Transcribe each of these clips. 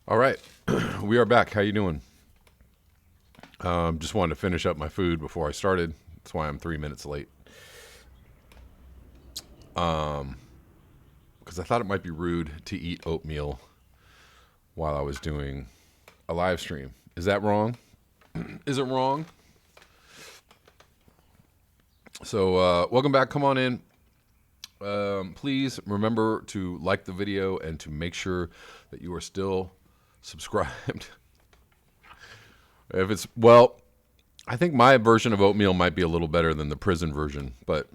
All right, we are back. How you doing? Just wanted to finish up my food before I started. That's why I'm 3 minutes late. Because I thought it might be rude to eat oatmeal while I was doing a live stream. Is that wrong? Is it wrong? So welcome back. Come on in. Please remember to like the video and to make sure that you are still subscribed. If it's, well, I think my version of oatmeal might be a little better than the prison version, but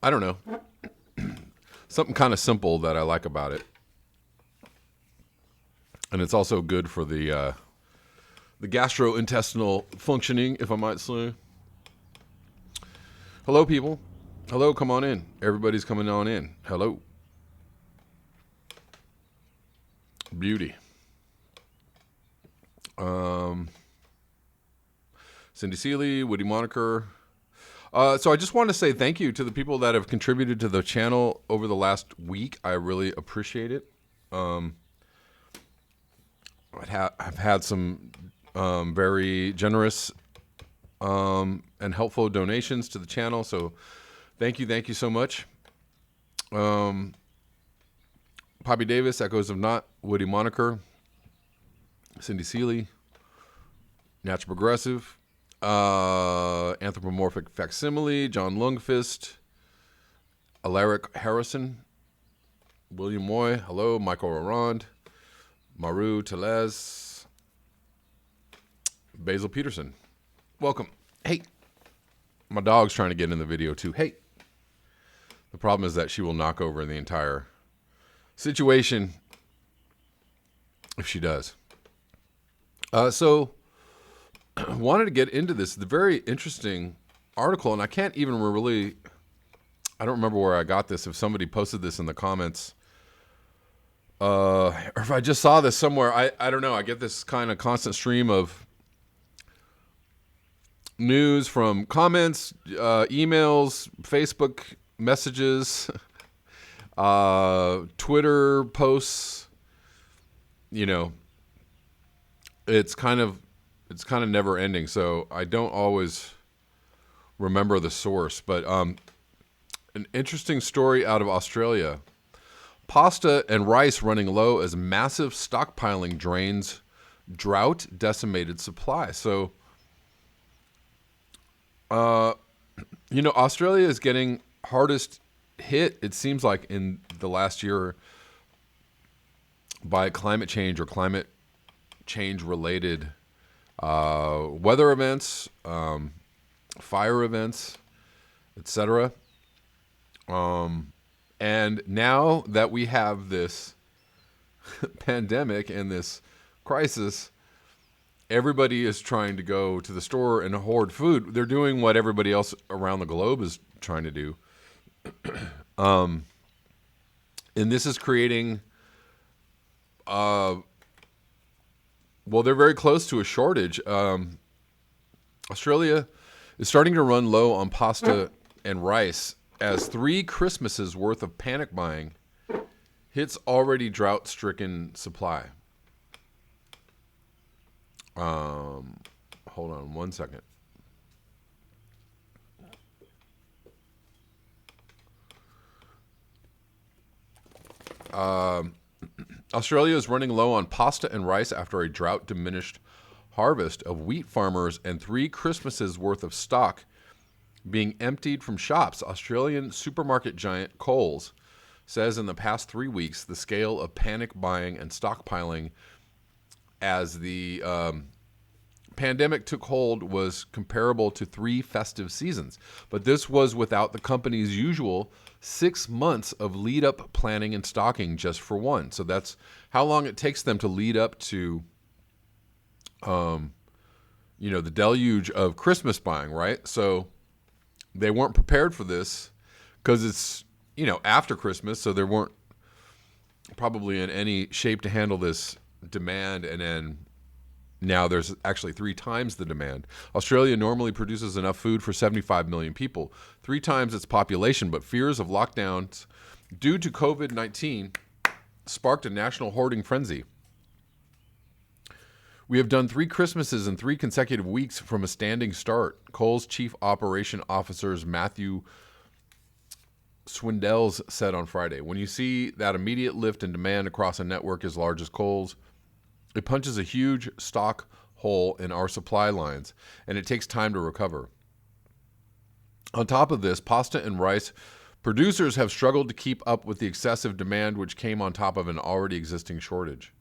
I don't know. Something kind of simple that I like about it. And it's also good for the gastrointestinal functioning, if I might say. Hello, people. Hello, come on in. Everybody's coming on in. Hello. Beauty. Cindy Seeley, Woody Moniker. So I just want to say thank you to the people that have contributed to the channel over the last week. I really appreciate it. I've had some very generous and helpful donations to the channel. So thank you so much. Poppy Davis, Echoes of Not, Woody Moniker, Cindy Seeley, Natural Progressive, Anthropomorphic Facsimile, John Lungfist, Alaric Harrison, William Moy, hello, Michael Arand, Maru Telez, Basil Peterson. Welcome. Hey, my dog's trying to get in the video too. Hey. The problem is that she will knock over the entire situation if she does. So wanted to get into this. The very interesting article, and I can't even really, I don't remember where I got this. If somebody posted this in the comments, or if I just saw this somewhere, I don't know. I get this kind of constant stream of news from comments, emails, Facebook messages, Twitter posts. You know, it's kind of never ending. So I don't always remember the source, but an interesting story out of Australia. Pasta and rice running low as massive stockpiling drains drought decimated supply. So, Australia is getting hardest hit, it seems like, in the last year by climate change or climate change related weather events, fire events, etc. And now that we have this pandemic and this crisis, everybody is trying to go to the store and hoard food. They're doing what everybody else around the globe is trying to do. And this is creating, they're very close to a shortage. Australia is starting to run low on pasta and rice as 3 Christmases worth of panic buying hits already drought-stricken supply. Hold on one second. Australia is running low on pasta and rice after a drought-diminished harvest of wheat farmers and 3 Christmases worth of stock being emptied from shops. Australian supermarket giant Coles says in the past 3 weeks, the scale of panic buying and stockpiling as the pandemic took hold was comparable to 3 festive seasons. But this was without the company's usual 6 months of lead-up planning and stocking just for one. So that's how long it takes them to lead up to, the deluge of Christmas buying, right? So they weren't prepared for this because it's, after Christmas, so they weren't probably in any shape to handle this demand, and then now there's actually 3 times the demand. Australia normally produces enough food for 75 million people, 3 times its population, but fears of lockdowns due to COVID-19 sparked a national hoarding frenzy. We have done 3 Christmases in 3 consecutive weeks from a standing start, Kohl's Chief Operation Officers Matthew Swindells said on Friday. When you see that immediate lift in demand across a network as large as Kohl's, it punches a huge stock hole in our supply lines, and it takes time to recover. On top of this, pasta and rice producers have struggled to keep up with the excessive demand, which came on top of an already existing shortage.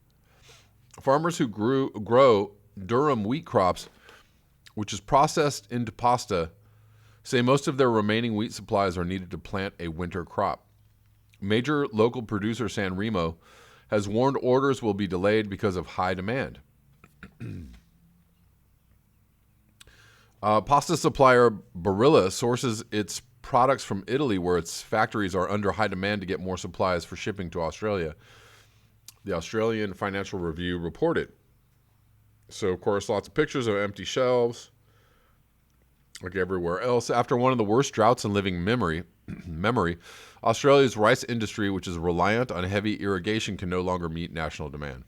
Farmers who grow durum wheat crops, which is processed into pasta, say most of their remaining wheat supplies are needed to plant a winter crop. Major local producer San Remo has warned orders will be delayed because of high demand. Pasta supplier Barilla sources its products from Italy, where its factories are under high demand to get more supplies for shipping to Australia. The Australian Financial Review reported. So, of course, lots of pictures of empty shelves, like everywhere else. After one of the worst droughts in living memory, Australia's rice industry, which is reliant on heavy irrigation, can no longer meet national demand.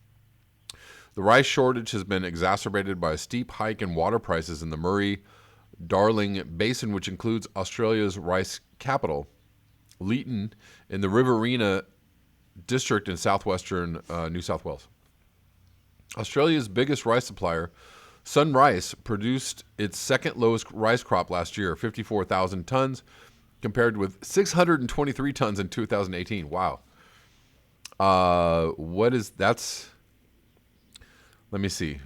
The rice shortage has been exacerbated by a steep hike in water prices in the Murray-Darling Basin, which includes Australia's rice capital, Leeton, in the Riverina district in southwestern New South Wales. Australia's biggest rice supplier, Sun Rice, produced its second lowest rice crop last year, 54,000 tons, compared with 623 tons in 2018. Wow. Let me see.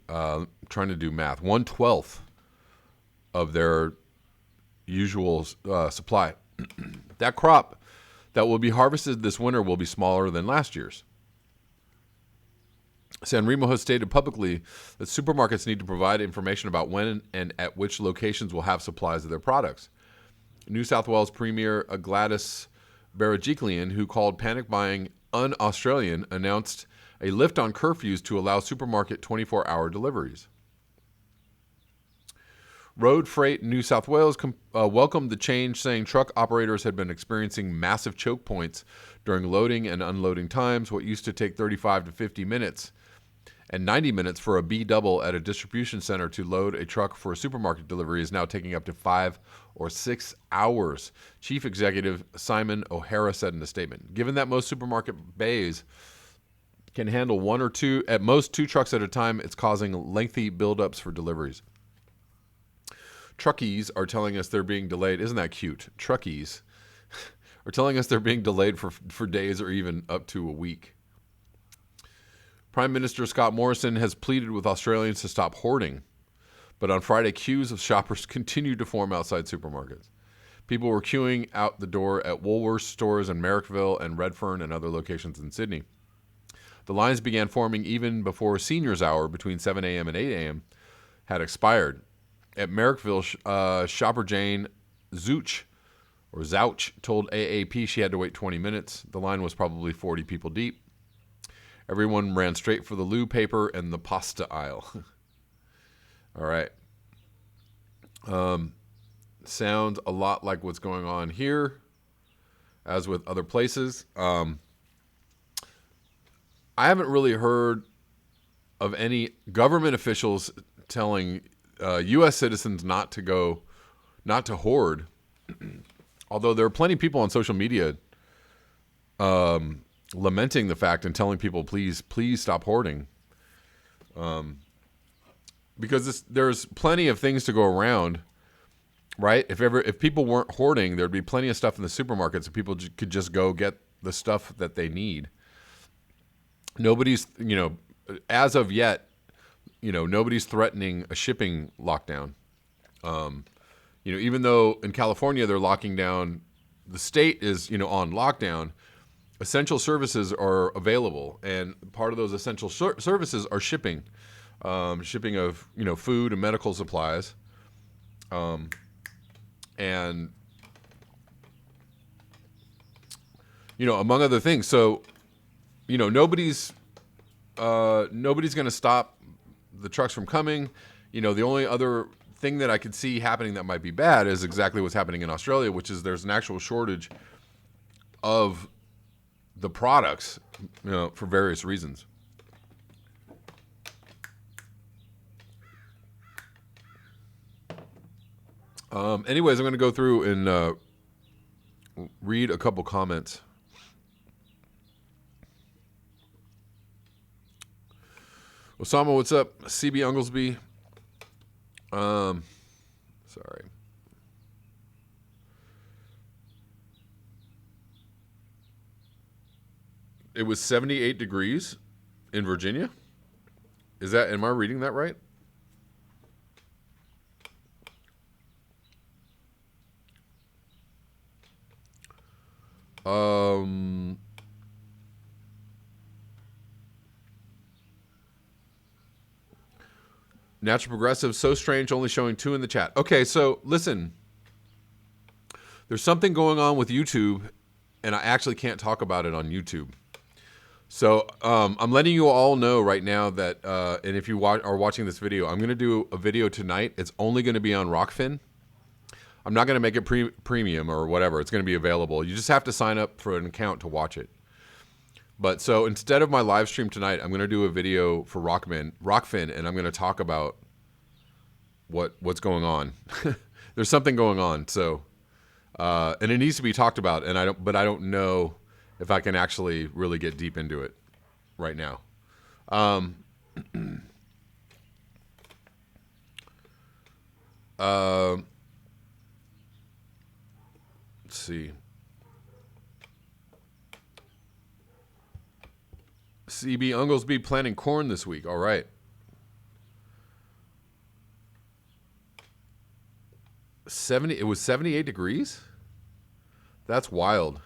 Trying to do math. 1/12 of their usual supply. That crop that will be harvested this winter will be smaller than last year's. San Remo has stated publicly that supermarkets need to provide information about when and at which locations will have supplies of their products. New South Wales Premier Gladys Berejiklian, who called panic buying un-Australian, announced a lift on curfews to allow supermarket 24-hour deliveries. Road Freight New South Wales welcomed the change, saying truck operators had been experiencing massive choke points during loading and unloading times. What used to take 35 to 50 minutes and 90 minutes for a B-double at a distribution center to load a truck for a supermarket delivery is now taking up to 5 or 6 hours, Chief Executive Simon O'Hara said in a statement. Given that most supermarket bays can handle 1 or 2, at most 2 trucks at a time, it's causing lengthy buildups for deliveries. Truckies are telling us they're being delayed. Isn't that cute? Truckies are telling us they're being delayed for days or even up to a week. Prime Minister Scott Morrison has pleaded with Australians to stop hoarding, but on Friday, queues of shoppers continued to form outside supermarkets. People were queuing out the door at Woolworths stores in Marrickville and Redfern and other locations in Sydney. The lines began forming even before seniors' hour between 7 a.m. and 8 a.m. had expired. At Marrickville, shopper Jane Zouch told AAP she had to wait 20 minutes. The line was probably 40 people deep. Everyone ran straight for the loo paper and the pasta aisle. All right. Sounds a lot like what's going on here, as with other places. I haven't really heard of any government officials telling U.S. citizens not to hoard. Although there are plenty of people on social media lamenting the fact and telling people, please stop hoarding. Because there's plenty of things to go around, right? If people weren't hoarding, there'd be plenty of stuff in the supermarkets, so people could just go get the stuff that they need. Nobody's, as of yet, nobody's threatening a shipping lockdown. Even though in California they're locking down, the state is, on lockdown, essential services are available. And part of those essential services are shipping of, food and medical supplies. And, among other things. So, nobody's going to stop the trucks from coming. The only other thing that I could see happening that might be bad is exactly what's happening in Australia, which is there's an actual shortage of the products, for various reasons. Anyways, I'm going to go through and read a couple comments. Osama, what's up? CB Unglesby. Sorry. It was 78 degrees in Virginia. Am I reading that right? Natural Progressive, so strange, only showing 2 in the chat. Okay, so listen. There's something going on with YouTube, and I actually can't talk about it on YouTube. So I'm letting you all know right now that, and if you are watching this video, I'm going to do a video tonight. It's only going to be on Rockfin. I'm not going to make it premium or whatever. It's going to be available. You just have to sign up for an account to watch it. But so instead of my live stream tonight, I'm going to do a video for Rockfin, and I'm going to talk about what's going on. There's something going on. So, and it needs to be talked about. And I don't know if I can actually really get deep into it right now. Let's see. CB Unglesby planting corn this week. All right. 70. It was 78 degrees? That's wild.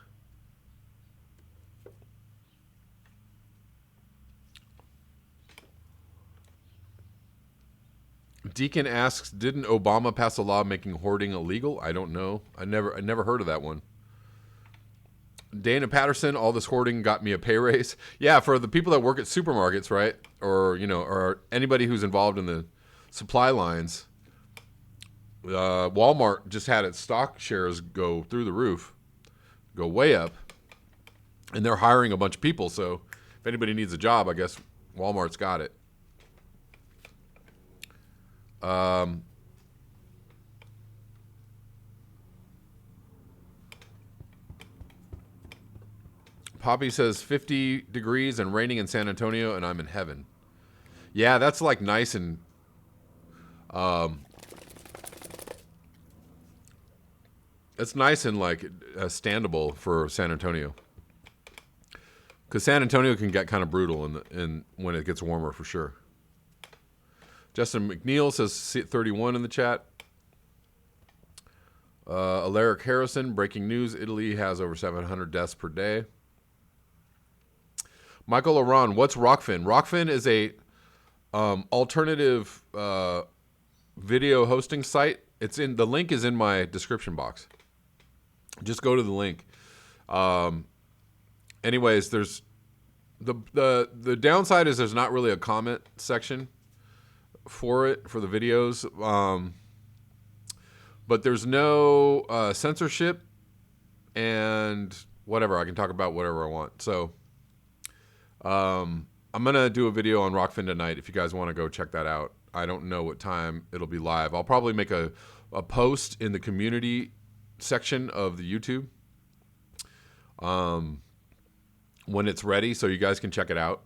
Deacon asks, didn't Obama pass a law making hoarding illegal? I don't know. I never heard of that one. Dana Patterson, all this hoarding got me a pay raise. Yeah, for the people that work at supermarkets, right? Or, or anybody who's involved in the supply lines. Walmart just had its stock shares go through the roof, go way up. And they're hiring a bunch of people. So if anybody needs a job, I guess Walmart's got it. Poppy says 50 degrees and raining in San Antonio, and I'm in heaven. Yeah, that's like nice and it's nice and like standable for San Antonio, because San Antonio can get kind of brutal in when it gets warmer for sure. Justin McNeil says 31 in the chat. Alaric Harrison, breaking news: Italy has over 700 deaths per day. Michael Aron, what's Rockfin? Rockfin is a alternative video hosting site. The link is in my description box. Just go to the link. Anyways, there's the downside is there's not really a comment section for the videos, but there's no censorship and whatever. I can talk about whatever I want. So I'm gonna do a video on Rockfin tonight if you guys want to go check that out. I don't know what time it'll be live. I'll probably make a post in the community section of the YouTube when it's ready, so you guys can check it out.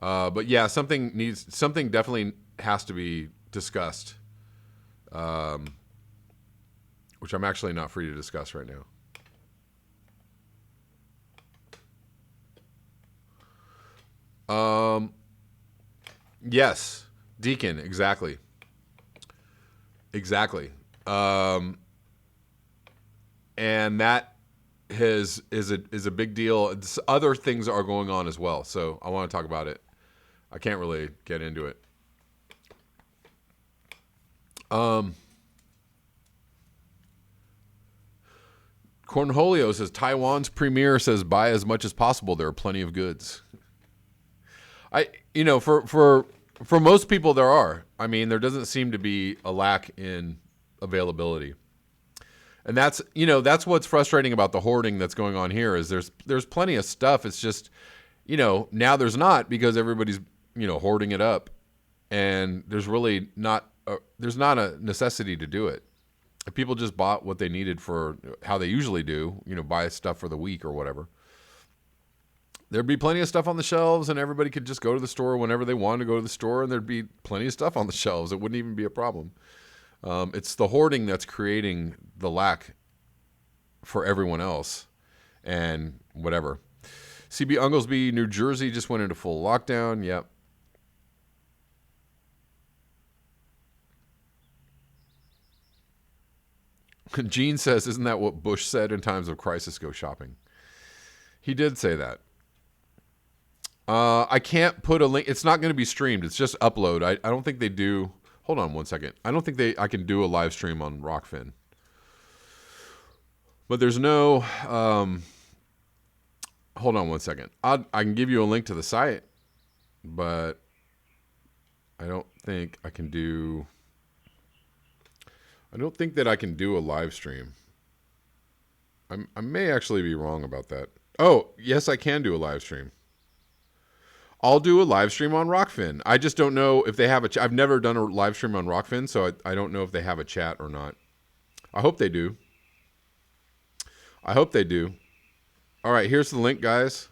But yeah, something definitely has to be discussed, which I'm actually not free to discuss right now. Yes, Deacon, exactly. And that is a big deal. Other things are going on as well, so I want to talk about it. I can't really get into it. Cornholio says Taiwan's premier says buy as much as possible. There are plenty of goods. For most people there are. I mean, there doesn't seem to be a lack in availability. And that's what's frustrating about the hoarding that's going on here is there's plenty of stuff. It's just, now there's not because everybody's, hoarding it up, and there's really there's not a necessity to do it. If people just bought what they needed for how they usually do, buy stuff for the week or whatever, there'd be plenty of stuff on the shelves, and everybody could just go to the store whenever they wanted to go to the store, and there'd be plenty of stuff on the shelves. It wouldn't even be a problem. It's the hoarding that's creating the lack for everyone else and whatever. CB Unglesby, New Jersey just went into full lockdown. Yep. Gene says, isn't that what Bush said in times of crisis, go shopping? He did say that. I can't put a link. It's not going to be streamed. It's just upload. I don't think they do. Hold on one second. I don't think I can do a live stream on Rockfin. But there's no, hold on one second. I can give you a link to the site, but I don't think I can do, I don't think that I can do a live stream. I may actually be wrong about that. Oh, yes, I can do a live stream. I'll do a live stream on Rockfin. I just don't know if they have a I've never done a live stream on Rockfin, so I don't know if they have a chat or not. I hope they do. I hope they do. All right, here's the link, guys.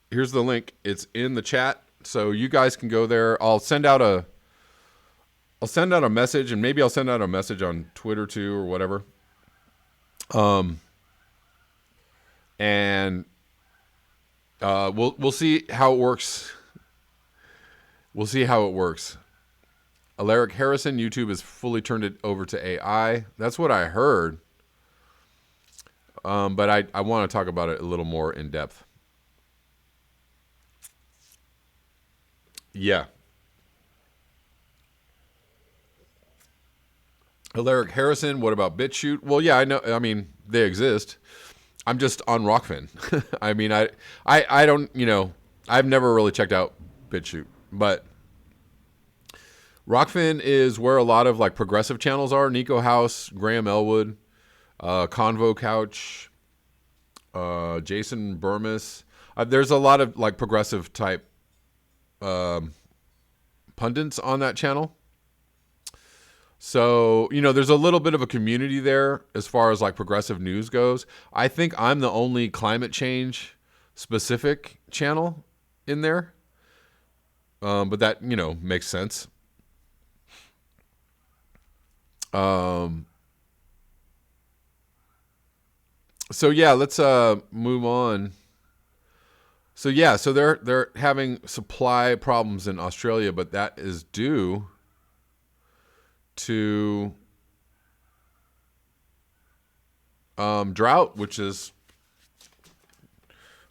Here's the link. It's in the chat, so you guys can go there. I'll send out a message, and maybe I'll send out a message on Twitter too or whatever. And we'll see how it works. We'll see how it works. Alaric Harrison, YouTube has fully turned it over to AI. That's what I heard. But I want to talk about it a little more in depth. Yeah. Alaric Harrison, what about BitChute? Well, yeah, I know. I mean, they exist. I'm just on Rockfin. I mean, I don't, I've never really checked out BitChute, but Rockfin is where a lot of like progressive channels are. Nico House, Graham Elwood, Convo Couch, Jason Burmis. There's a lot of like progressive type pundits on that channel. So, there's a little bit of a community there as far as like progressive news goes. I think I'm the only climate change specific channel in there. But that, makes sense. So yeah, let's move on. So yeah, so they're having supply problems in Australia, but that is due to drought, which is,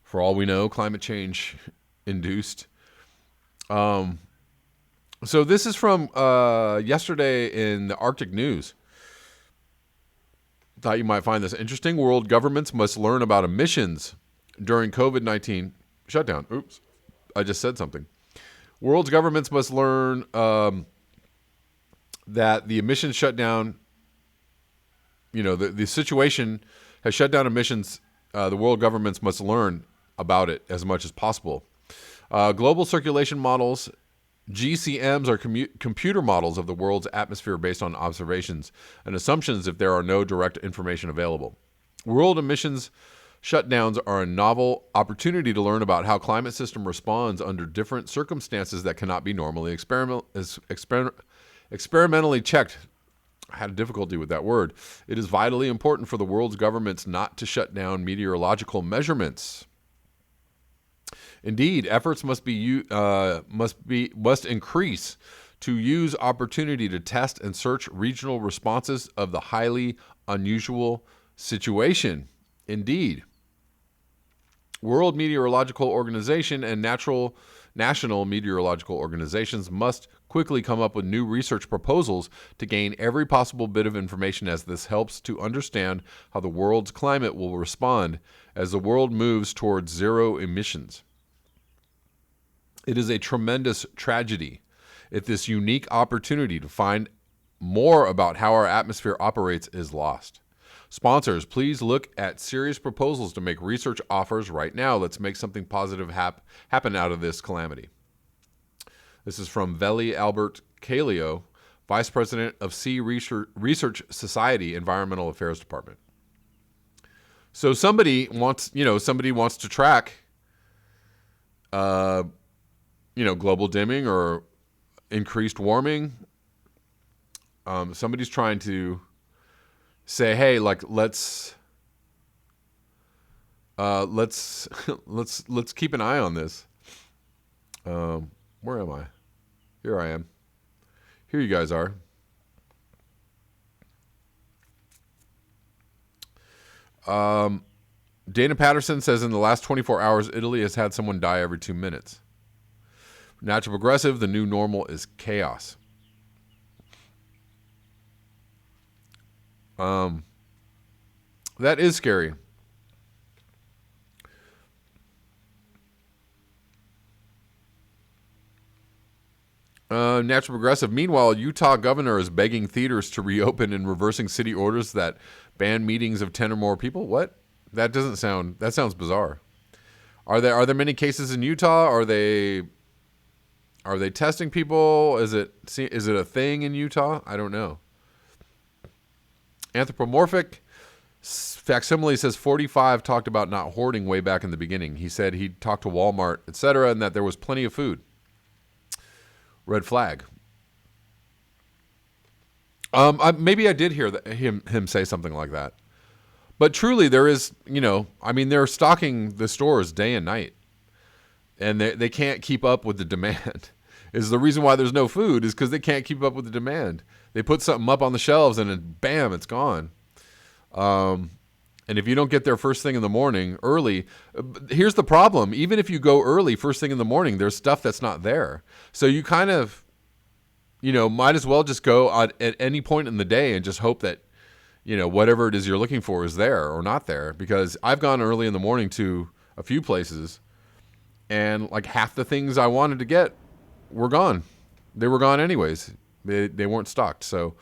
for all we know, climate change induced. So this is from yesterday in the Arctic News. Thought you might find this interesting. World governments must learn about emissions during COVID-19 shutdown. Oops, I just said something. World's governments must learn that the emissions shutdown, the situation has shut down emissions. The world governments must learn about it as much as possible. Global circulation models, GCMs, are computer models of the world's atmosphere based on observations and assumptions if there are no direct information available. World emissions shutdowns are a novel opportunity to learn about how climate system responds under different circumstances that cannot be normally experimentally checked. I had difficulty with that word. It is vitally important for the world's governments not to shut down meteorological measurements. Indeed, efforts must increase to use opportunity to test and search regional responses of the highly unusual situation. Indeed, World Meteorological Organization and national meteorological organizations must quickly come up with new research proposals to gain every possible bit of information, as this helps to understand how the world's climate will respond as the world moves towards zero emissions. It is a tremendous tragedy if this unique opportunity to find more about how our atmosphere operates is lost. Sponsors, please look at serious proposals to make research offers right now. Let's make something positive happen out of this calamity. This is from Veli Albert Calio, Vice President of Sea Research Society Environmental Affairs Department. So somebody wants to track, global dimming or increased warming. Somebody's trying to say, hey, like let's keep an eye on this. Where am I? Here I am. Here you guys are. Dana Patterson says in the last 24 hours, Italy has had someone die every 2 minutes. Natural Progressive, the new normal is chaos. That is scary. Natural Progressive. Meanwhile, Utah governor is begging theaters to reopen and reversing city orders that ban meetings of 10 or more people. What? That sounds bizarre. Are there many cases in Utah? Are they testing people? Is it a thing in Utah? I don't know. Anthropomorphic Facsimile says 45 talked about not hoarding way back in the beginning. He said he'd talked to Walmart, etc., and that there was plenty of food. Red flag. Maybe I did hear him say something like that. But truly, there is, they're stocking the stores day and night. And they can't keep up with the demand. Is the reason why there's no food is because they can't keep up with the demand. They put something up on the shelves and then bam, it's gone. And if you don't get there first thing in the morning, early, here's the problem. Even if you go early, first thing in the morning, there's stuff that's not there. So you kind of, might as well just go at any point in the day and just hope that, whatever it is you're looking for is there or not there. Because I've gone early in the morning to a few places and like half the things I wanted to get were gone. They were gone anyways. They weren't stocked. So,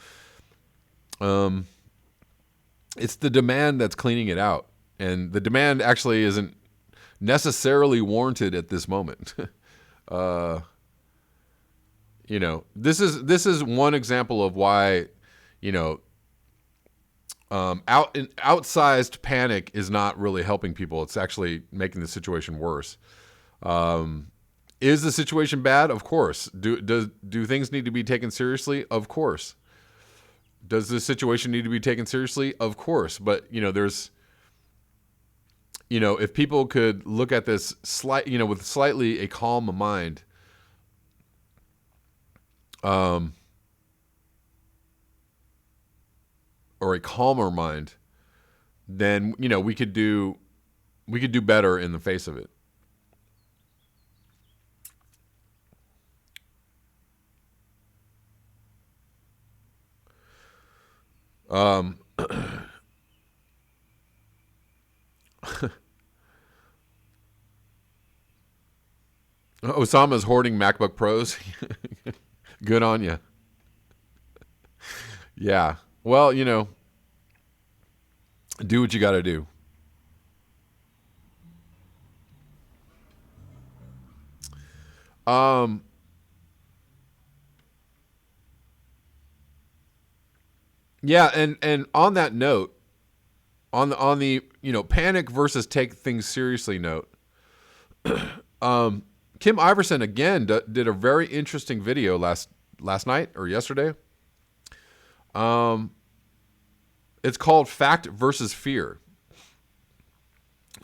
it's the demand that's cleaning it out. And the demand actually isn't necessarily warranted at this moment. This is one example of why, outsized panic is not really helping people. It's actually making the situation worse. Is the situation bad? Of course. Do things need to be taken seriously? Of course. Does this situation need to be taken seriously? Of course. But, there's, if people could look at this with slightly a calm mind, or a calmer mind, then, we could do better in the face of it. Osama's hoarding MacBook Pros. Good on you. Yeah. Well, do what you got to do. Yeah, and on that note, on the panic versus take things seriously note, Kim Iverson again did a very interesting video last night or yesterday. It's called Fact versus Fear.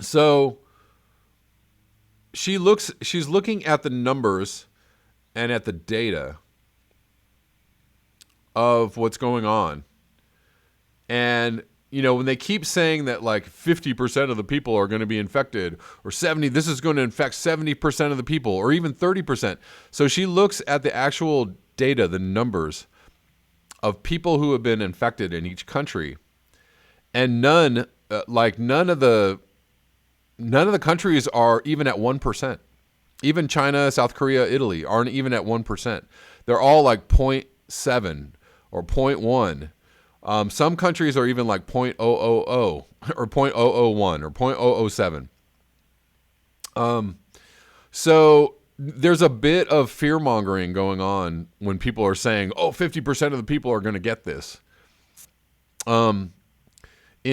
So she's looking at the numbers and at the data of what's going on. And, when they keep saying that like 50% of the people are going to be infected or this is going to infect 70% of the people or even 30%. So she looks at the actual data, the numbers of people who have been infected in each country. And none of the countries are even at 1%. Even China, South Korea, Italy aren't even at 1%. They're all like 0.7 or zero point 0.1. Some countries are even like 0.000 or 0.001 or 0.007. So there's a bit of fear mongering going on when people are saying, oh, 50% of the people are going to get this. In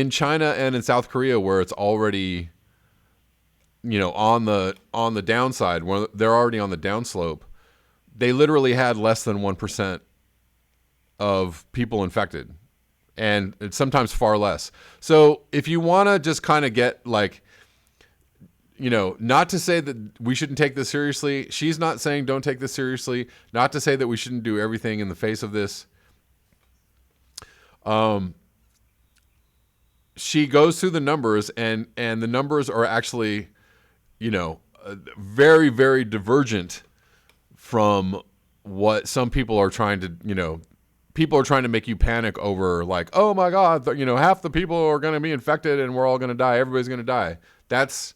China and in South Korea, where it's already, on the downside, where they're already on the downslope, they literally had less than 1% of people infected, and it's sometimes far less. So if you want to just kind of get like, not to say that we shouldn't take this seriously. She's not saying don't take this seriously. Not to say that we shouldn't do everything in the face of this. She goes through the numbers, and the numbers are actually, very, very divergent from what some people are trying to, people are trying to make you panic over, like, oh my God, half the people are going to be infected and we're all going to die. Everybody's going to die. That's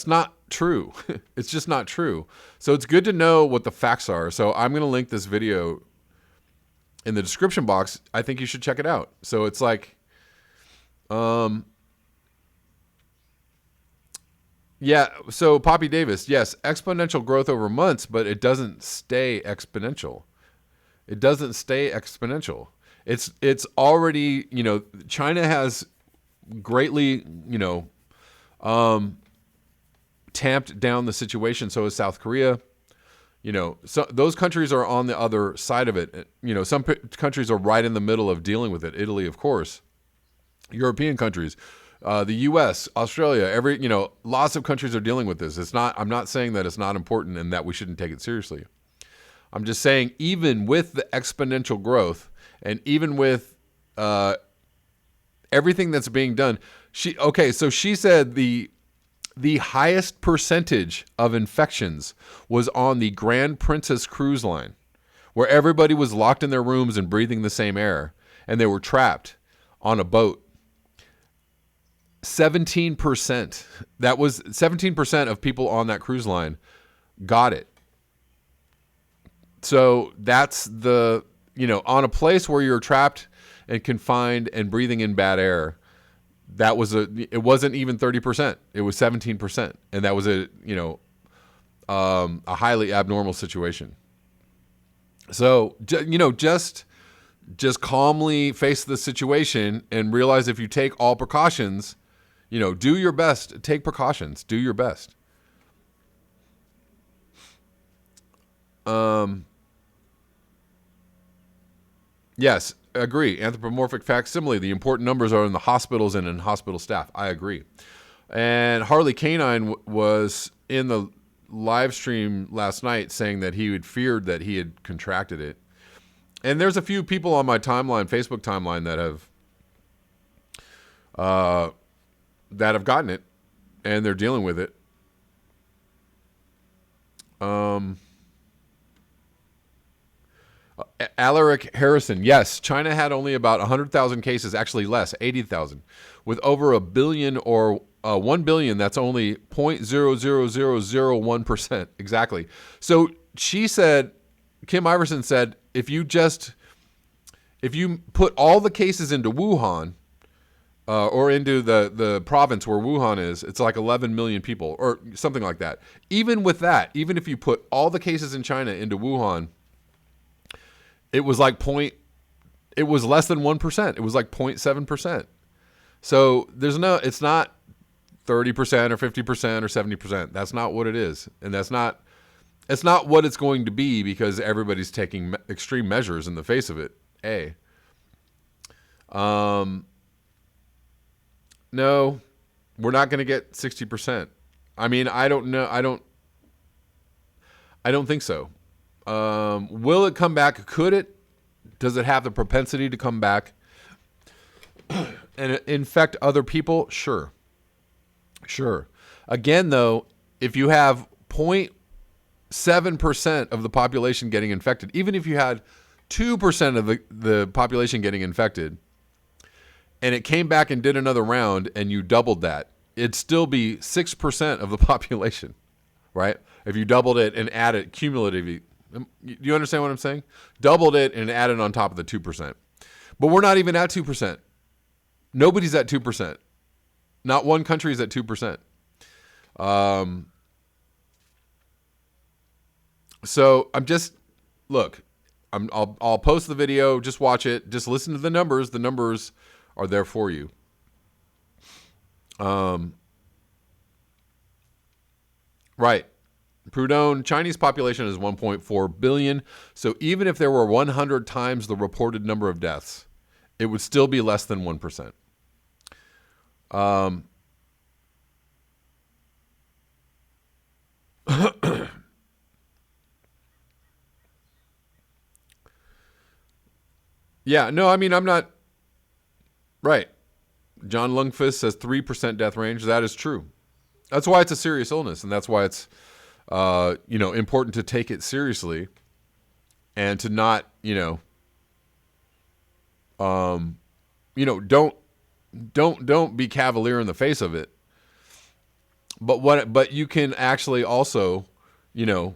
not true. It's just not true. So it's good to know what the facts are. So I'm going to link this video in the description box. I think you should check it out. So it's like, yeah. So Poppy Davis, yes, exponential growth over months, but it doesn't stay exponential. It doesn't stay exponential. It's already, China has greatly, tamped down the situation. So is South Korea. So those countries are on the other side of it. Some countries are right in the middle of dealing with it. Italy, of course. European countries, the U.S., Australia, lots of countries are dealing with this. I'm not saying that it's not important and that we shouldn't take it seriously. I'm just saying, even with the exponential growth and even with everything that's being done, she said the highest percentage of infections was on the Grand Princess cruise line, where everybody was locked in their rooms and breathing the same air, and they were trapped on a boat. 17%. That was 17% of people on that cruise line got it. So that's on a place where you're trapped and confined and breathing in bad air. It wasn't even 30%. It was 17%. And that was a highly abnormal situation. So, just calmly face the situation and realize if you take all precautions, do your best, take precautions, do your best. Yes, agree. Anthropomorphic facsimile. The important numbers are in the hospitals and in hospital staff. I agree. And Harley Canine was in the live stream last night saying that he had feared that he had contracted it. And there's a few people on my timeline, Facebook timeline, that have gotten it, and they're dealing with it. Alaric Harrison, yes, China had only about 100,000 cases, actually less, 80,000. With over a billion or 1 billion, that's only 0.00001%. Exactly. So Kim Iverson said, if you put all the cases into Wuhan, or into the province where Wuhan is, it's like 11 million people or something like that. Even with that, even if you put all the cases in China into Wuhan, it was less than 1%. It was like 0.7%. So it's not 30% or 50% or 70%. That's not what it is. And it's not what it's going to be, because everybody's taking extreme measures in the face of it. No, we're not going to get 60%. I mean, I don't know. I don't think so. Will it come back? Could it? Does it have the propensity to come back and infect other people? Sure. Again, though, if you have 0.7% of the population getting infected, even if you had 2% of the population getting infected, and it came back and did another round and you doubled that, it'd still be 6% of the population, right? If you doubled it and added cumulatively, Do you understand what I'm saying? Doubled it and added on top of the 2%. But we're not even at 2%. Nobody's at 2%. Not one country is at 2%. So I'm just, look, I'll post the video. Just watch it. Just listen to the numbers. The numbers are there for you. Right. Prud'homme, Chinese population is 1.4 billion. So even if there were 100 times the reported number of deaths, it would still be less than 1%. Yeah, no, I mean, I'm not, right. John Lundqvist says 3% death range. That is true. That's why it's a serious illness, and that's why it's, important to take it seriously and to not, don't be cavalier in the face of it. But you can actually also, you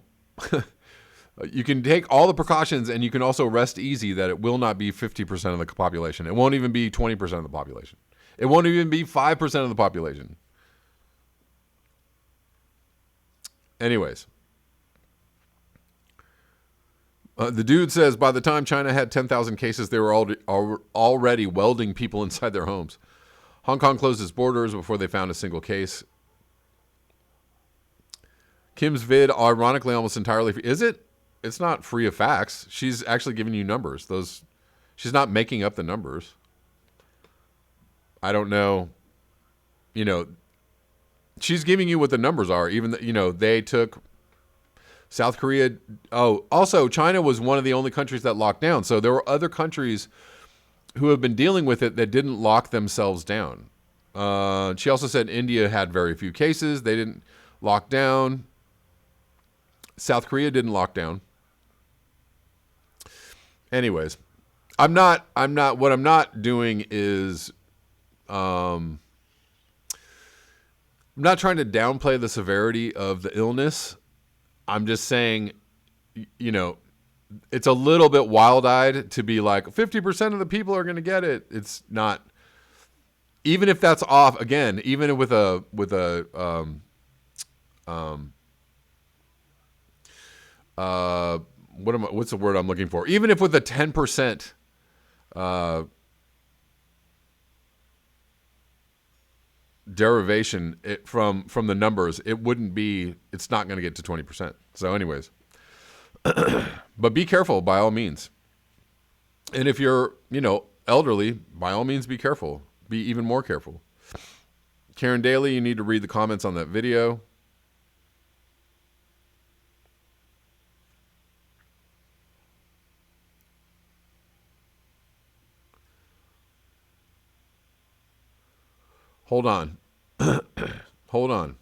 can take all the precautions, and you can also rest easy that it will not be 50% of the population. It won't even be 20% of the population. It won't even be 5% of the population. Anyways, the dude says by the time China had 10,000 cases, they were already welding people inside their homes. Hong Kong closed its borders before they found a single case. Kim's vid, ironically, almost entirely free. Is it? It's not free of facts. She's actually giving you numbers. She's not making up the numbers. I don't know. She's giving you what the numbers are. Even they took South Korea. Oh, also China was one of the only countries that locked down. So there were other countries who have been dealing with it that didn't lock themselves down. She also said India had very few cases. They didn't lock down. South Korea didn't lock down. Anyways, what I'm not doing is, I'm not trying to downplay the severity of the illness. I'm just saying, it's a little bit wild-eyed to be like 50% of the people are going to get it. It's not. Even if that's off, again, even with a what's the word I'm looking for? Even if with a 10% derivation from the numbers, it's not going to get to 20%. So anyways, but be careful by all means. And if you're, elderly, by all means, be careful. Be even more careful. Karen Daly, you need to read the comments on that video. Hold on. Hold on.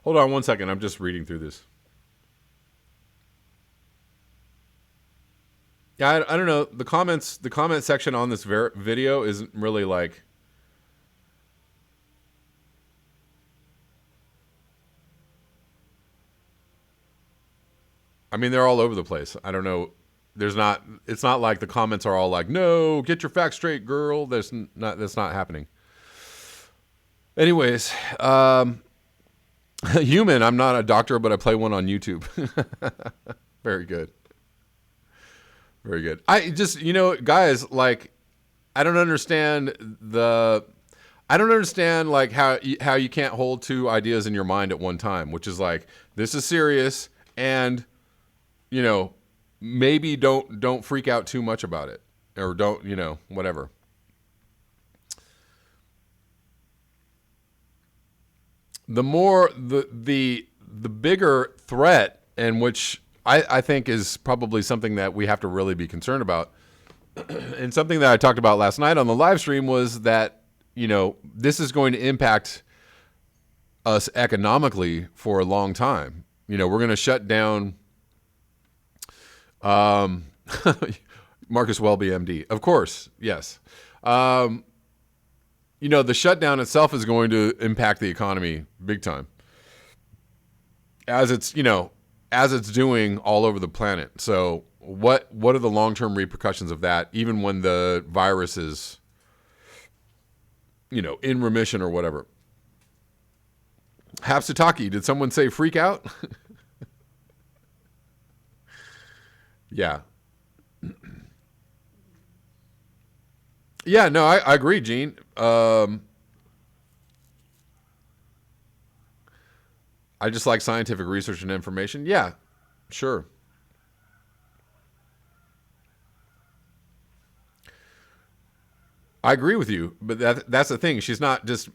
Hold on one second. I'm just reading through this. Yeah, I don't know. The comment section on this video isn't really like. I mean, they're all over the place. I don't know. It's not like the comments are all like, no, get your facts straight, girl. That's not happening. Anyways, human, I'm not a doctor, but I play one on YouTube. Very good. Very good. I just, guys, like, I don't understand like how you can't hold two ideas in your mind at one time, which is like, this is serious and you know, maybe don't freak out too much about it, or don't, whatever. The more the bigger threat, and which I think is probably something that we have to really be concerned about, and something that I talked about last night on the live stream, was that, this is going to impact us economically for a long time. We're going to shut down. Marcus Welby, MD, of course, yes. The shutdown itself is going to impact the economy big time, as it's doing all over the planet. So what are the long-term repercussions of that, even when the virus is, in remission or whatever? Hapsataki, did someone say freak out? Yeah. Yeah, no, I agree, Gene. I just like scientific research and information. Yeah, sure. I agree with you, but that's the thing. She's not just,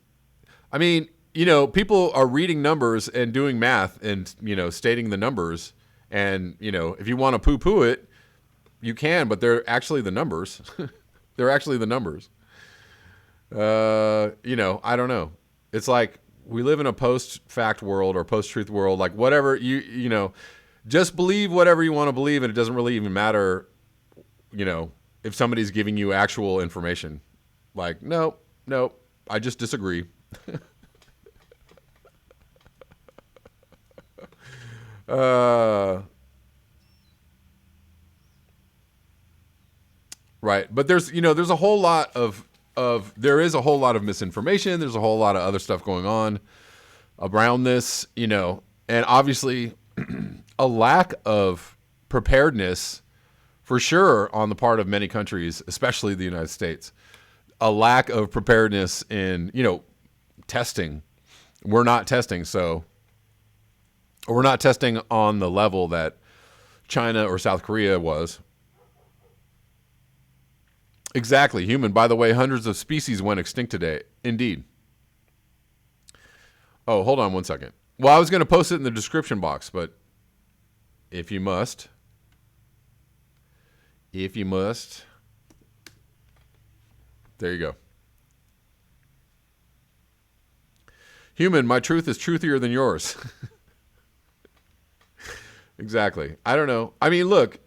I mean, people are reading numbers and doing math and, stating the numbers. And, if you want to poo-poo it, you can, but they're actually the numbers. They're actually the numbers. I don't know. It's like we live in a post-fact world or post-truth world. Like whatever, just believe whatever you want to believe, and it doesn't really even matter, if somebody's giving you actual information. Like, no, I just disagree. Right. But there's a whole lot there is a whole lot of misinformation. There's a whole lot of other stuff going on around this, and obviously a lack of preparedness for sure on the part of many countries, especially the United States. A lack of preparedness in, testing. We're not testing, so we're not testing on the level that China or South Korea was. Exactly. Human. By the way, hundreds of species went extinct today. Indeed. Oh, hold on one second. Well, I was going to post it in the description box, but if you must, there you go. Human, my truth is truthier than yours. Exactly. I don't know. I mean, look,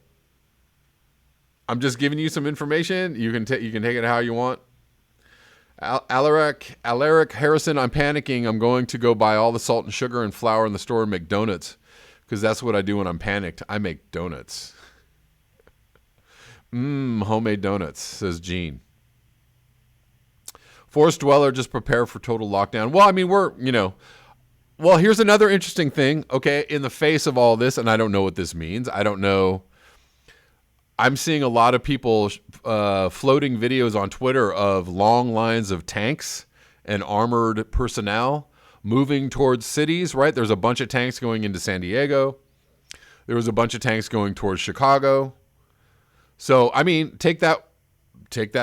I'm just giving you some information. You can take it how you want. Alaric Harrison, I'm panicking. I'm going to go buy all the salt and sugar and flour in the store and make donuts, because that's what I do when I'm panicked. I make donuts. Homemade donuts, says Gene. Forest dweller, just prepare for total lockdown. Well, I mean, well, here's another interesting thing. Okay, in the face of all this, and I don't know what this means. I don't know. I'm seeing a lot of people floating videos on Twitter of long lines of tanks and armored personnel moving towards cities, right? There's a bunch of tanks going into San Diego. There was a bunch of tanks going towards Chicago. So, I mean, take that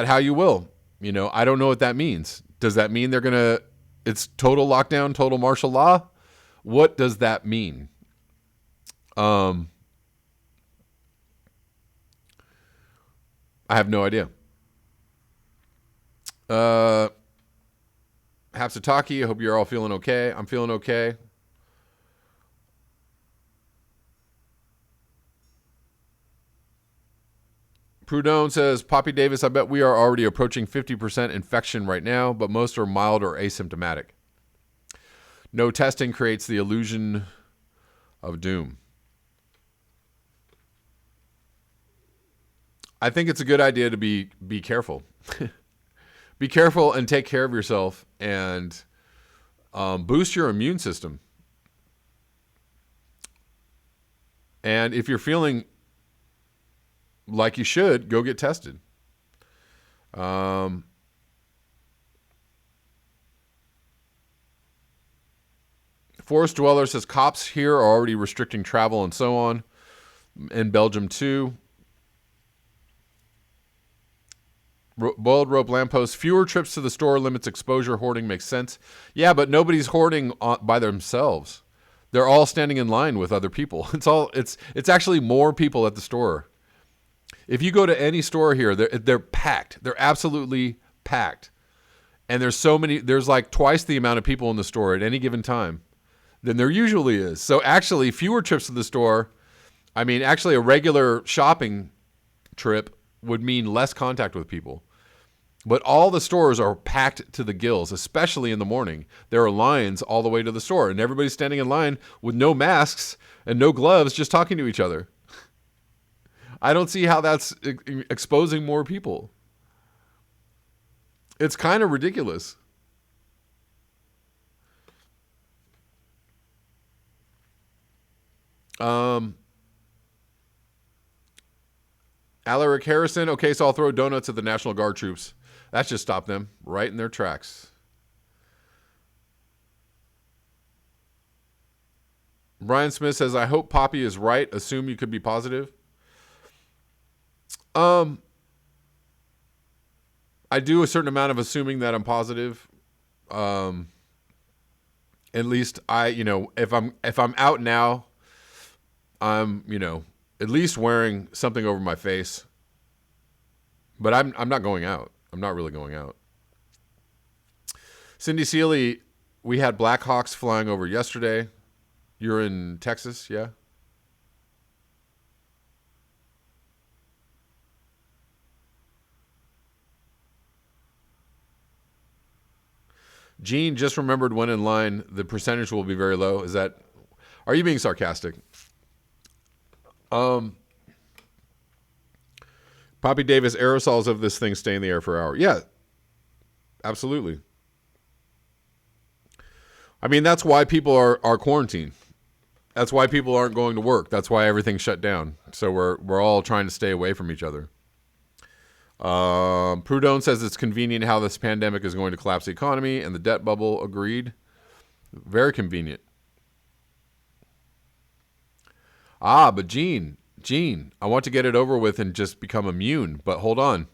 how you will. I don't know what that means. Does that mean it's total lockdown, total martial law? What does that mean? I have no idea. Hapsataki, I hope you're all feeling okay. I'm feeling okay. Prudhomme says, Poppy Davis, I bet we are already approaching 50% infection right now, but most are mild or asymptomatic. No testing creates the illusion of doom. I think it's a good idea to be careful. Be careful and take care of yourself and boost your immune system. And if you're feeling like you should, go get tested. Forest Dweller says cops here are already restricting travel and so on. In Belgium too. Boiled rope lamppost. Fewer trips to the store limits exposure. Hoarding makes sense. Yeah, but nobody's hoarding by themselves. They're all standing in line with other people. It's actually more people at the store. If you go to any store here, they're packed. They're absolutely packed. And there's like twice the amount of people in the store at any given time than there usually is. So actually, fewer trips to the store. I mean, actually, a regular shopping trip would mean less contact with people. But all the stores are packed to the gills, especially in the morning. There are lines all the way to the store, and everybody's standing in line with no masks and no gloves, just talking to each other. I don't see how that's exposing more people. It's kind of ridiculous. Alaric Harrison. Okay, so I'll throw donuts at the National Guard troops. That just stopped them right in their tracks. Brian Smith says, I hope Poppy is right. Assume you could be positive. I do a certain amount of assuming that I'm positive. At least if I'm out now, I'm, at least wearing something over my face. But I'm not going out. I'm not really going out. Cindy Seeley, we had Black Hawks flying over yesterday. You're in Texas, yeah? Gene just remembered when in line, the percentage will be very low. Are you being sarcastic? Poppy Davis, aerosols of this thing stay in the air for hours. Yeah, absolutely. I mean, that's why people are quarantined. That's why people aren't going to work. That's why everything's shut down. So we're all trying to stay away from each other. Prudhomme says it's convenient how this pandemic is going to collapse the economy and the debt bubble. Agreed. Very convenient. But Gene, I want to get it over with and just become immune. But hold on.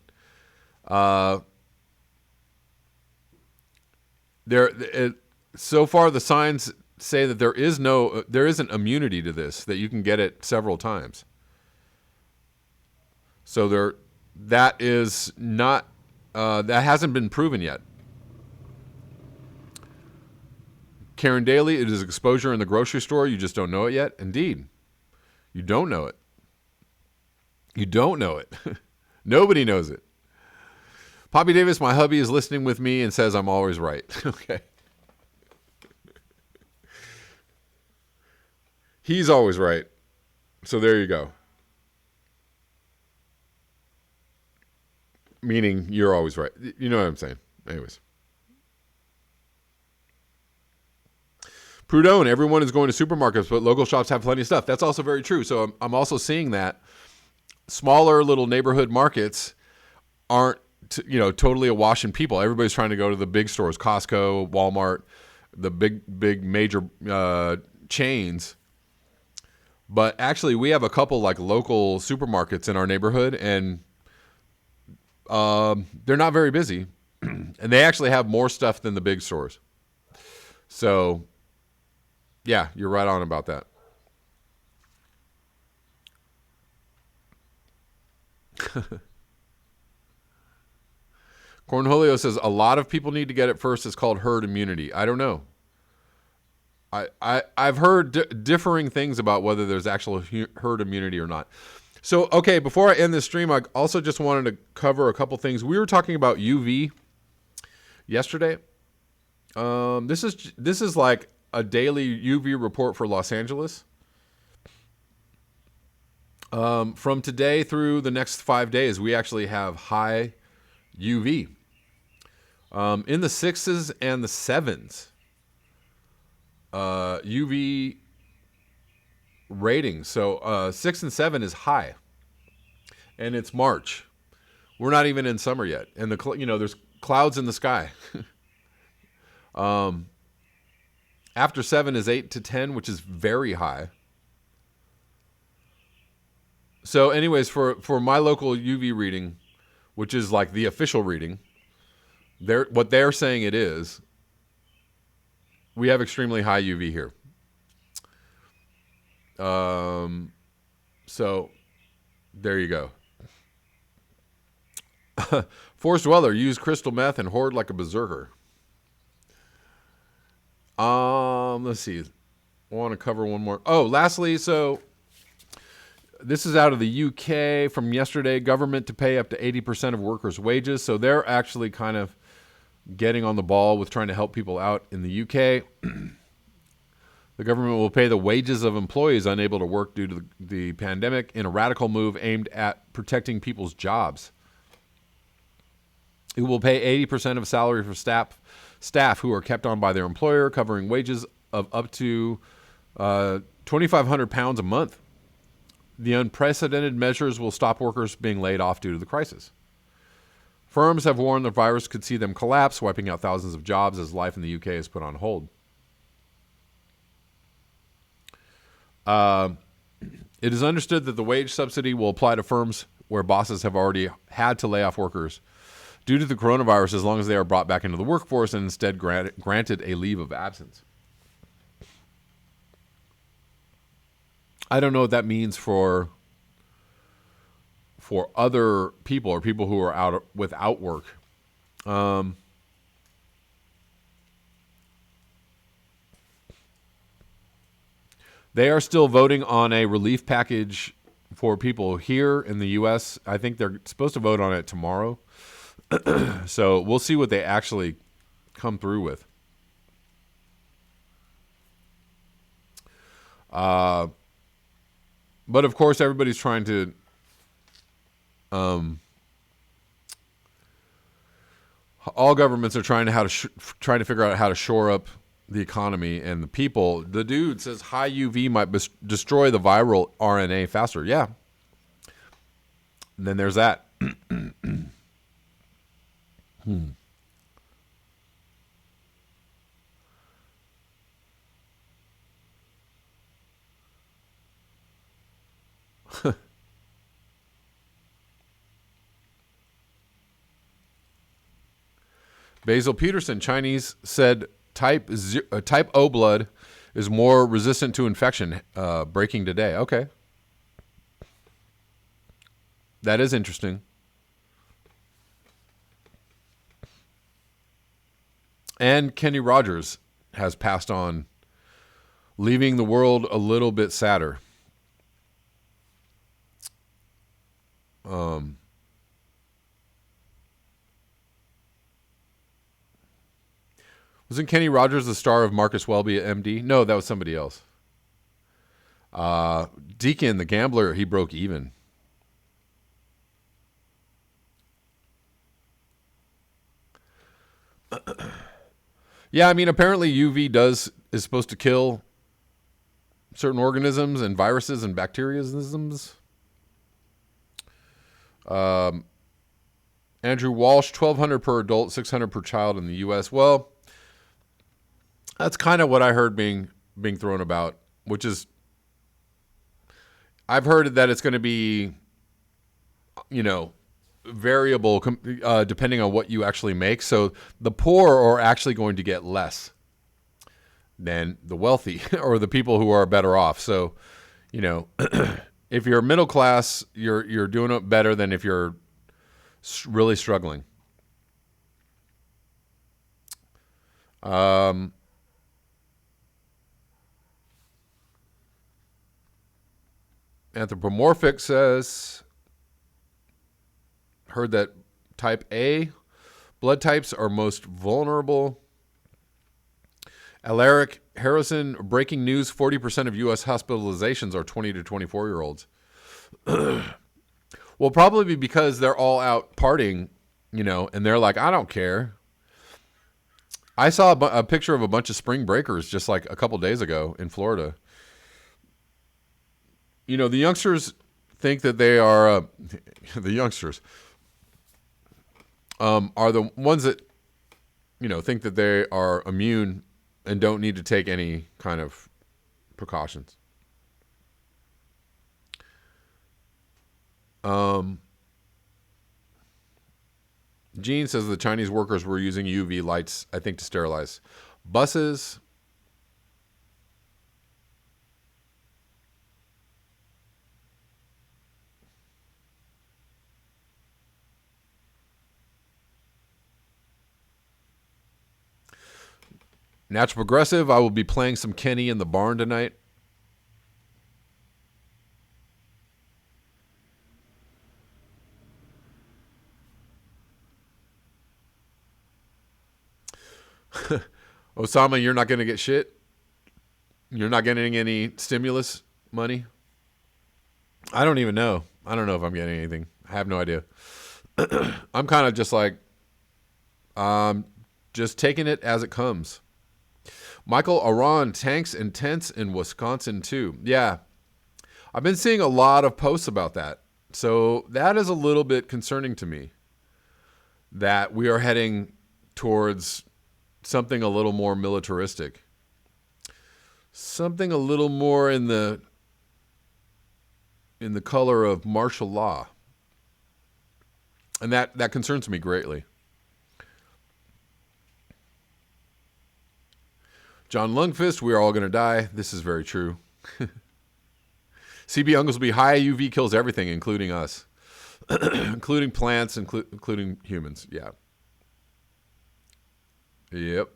So far the signs say that there isn't immunity to this, that you can get it several times. So that is not, that hasn't been proven yet. Karen Daly, it is exposure in the grocery store. You just don't know it yet. Indeed. You don't know it. You don't know it. Nobody knows it. Poppy Davis, my hubby, is listening with me and says I'm always right. Okay. He's always right. So there you go. Meaning you're always right. You know what I'm saying. Anyways. Prudhomme, everyone is going to supermarkets, but local shops have plenty of stuff. That's also very true. So I'm also seeing that smaller little neighborhood markets aren't, totally awash in people. Everybody's trying to go to the big stores, Costco, Walmart, the big major chains. But actually, we have a couple like local supermarkets in our neighborhood, and they're not very busy, and they actually have more stuff than the big stores. So, yeah, you're right on about that. Cornholio says a lot of people need to get it first. It's called herd immunity. I don't know. I've heard differing things about whether there's actual herd immunity or not. So, okay, before I end this stream, I also just wanted to cover a couple things. We were talking about UV yesterday. This is like a daily UV report for Los Angeles. From today through the next 5 days, we actually have high UV. In the 6s and the 7s. UV rating. So 6 and 7 is high, and it's March. We're not even in summer yet, and there's clouds in the sky. After 7 is 8 to 10, which is very high. So, anyways, for my local UV reading, which is like the official reading, what they're saying it is, we have extremely high UV here. So there you go. Forced dweller, use crystal meth and hoard like a berserker. Let's see. I want to cover one more. Oh, lastly, so this is out of the UK from yesterday. Government to pay up to 80% of workers' wages. So they're actually kind of getting on the ball with trying to help people out in the UK. The government will pay the wages of employees unable to work due to the pandemic in a radical move aimed at protecting people's jobs. It will pay 80% of salary for staff who are kept on by their employer, covering wages of up to £2,500 a month. The unprecedented measures will stop workers being laid off due to the crisis. Firms have warned the virus could see them collapse, wiping out thousands of jobs as life in the UK is put on hold. It is understood that the wage subsidy will apply to firms where bosses have already had to lay off workers due to the coronavirus as long as they are brought back into the workforce and instead granted a leave of absence. I don't know what that means for other people or people who are out without work. They are still voting on a relief package for people here in the U.S. I think they're supposed to vote on it tomorrow. So we'll see what they actually come through with. But of course, everybody's trying to all governments are trying to figure out how to shore up the economy and the people. The dude says high UV might destroy the viral RNA faster. Yeah. And then there's that. Basil Peterson, Chinese, said type O blood is more resistant to infection. Breaking today. Okay. That is interesting. And Kenny Rogers has passed on, leaving the world a little bit sadder. Wasn't Kenny Rogers the star of Marcus Welby at MD? No, that was somebody else. Deacon, the gambler, he broke even. Yeah, I mean, apparently UV is supposed to kill certain organisms and viruses and bacteriisms. Andrew Walsh, $1,200 per adult, $600 per child in the U.S. Well, that's kind of what I heard being thrown about, which is, I've heard that it's going to be, variable depending on what you actually make. So the poor are actually going to get less than the wealthy or the people who are better off. So, if you're middle class, you're doing it better than if you're really struggling. Anthropomorphic says, heard that type A blood types are most vulnerable. Alaric Harrison, breaking news, 40% of U.S. hospitalizations are 20 to 24-year-olds. Well, probably because they're all out partying, and they're like, I don't care. I saw a picture of a bunch of spring breakers just like a couple days ago in Florida. The youngsters think that they are the youngsters are the ones that think that they are immune and don't need to take any kind of precautions. Gene says the Chinese workers were using UV lights, I think, to sterilize buses. Natural Progressive, I will be playing some Kenny in the barn tonight. Osama, you're not going to get shit? You're not getting any stimulus money? I don't even know. I don't know if I'm getting anything. I have no idea. I'm kind of just like, just taking it as it comes. Michael Aron, tanks and tents in Wisconsin too. Yeah. I've been seeing a lot of posts about that. So that is a little bit concerning to me, that we are heading towards something a little more militaristic. Something a little more in the color of martial law. And that concerns me greatly. John Lundqvist, we are all going to die. This is very true. CB Unglesby, high UV kills everything, including us. Including plants, including humans. Yeah. Yep.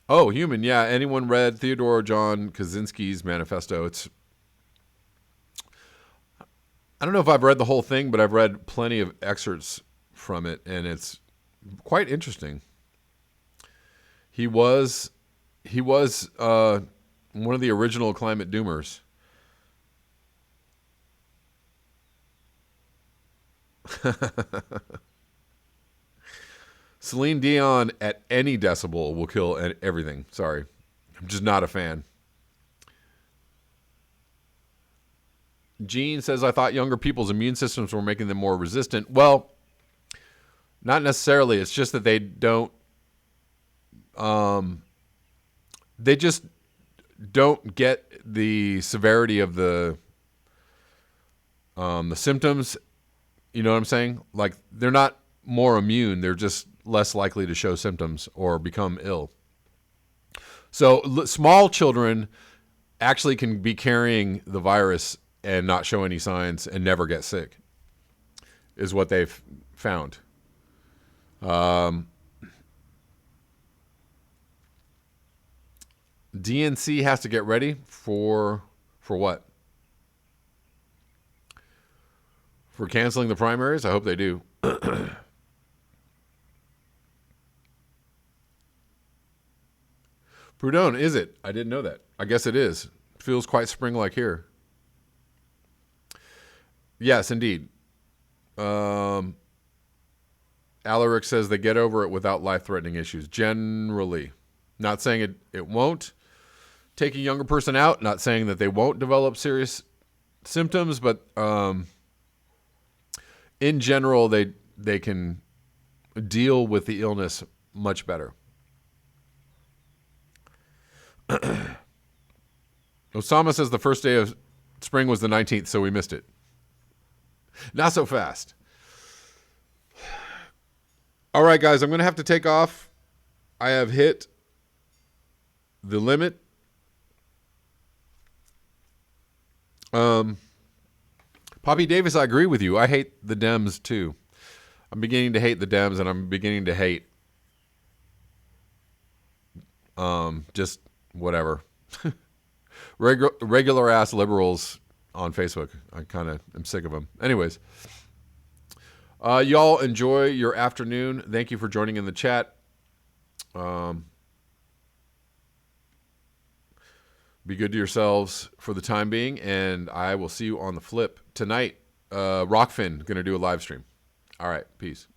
Oh, human. Yeah. Anyone read Theodore John Kaczynski's manifesto? I don't know if I've read the whole thing, but I've read plenty of excerpts from it, and it's quite interesting. He was one of the original climate doomers. Celine Dion at any decibel will kill everything. Sorry. I'm just not a fan. Gene says, I thought younger people's immune systems were making them more resistant. Well, not necessarily. It's just that they don't, they just don't get the severity of the symptoms. You know what I'm saying? Like, they're not more immune. They're just less likely to show symptoms or become ill. So small children actually can be carrying the virus and not show any signs and never get sick, is what they've found. DNC has to get ready for what? For canceling the primaries? I hope they do. Prudhomme, is it? I didn't know that. I guess it is. Feels quite spring-like here. Yes, indeed. Alaric says they get over it without life-threatening issues. Generally. Not saying it won't take a younger person out. Not saying that they won't develop serious symptoms, but in general, they can deal with the illness much better. Osama says the first day of spring was the 19th, so we missed it. Not so fast. All right, guys, I'm going to have to take off. I have hit the limit. Poppy Davis, I agree with you. I hate the Dems, too. I'm beginning to hate the Dems, and I'm beginning to hate just whatever. Regular ass liberals on Facebook. I kind of am sick of them. Anyways, y'all enjoy your afternoon. Thank you for joining in the chat. Be good to yourselves for the time being, and I will see you on the flip tonight. Rockfin going to do a live stream. All right, peace.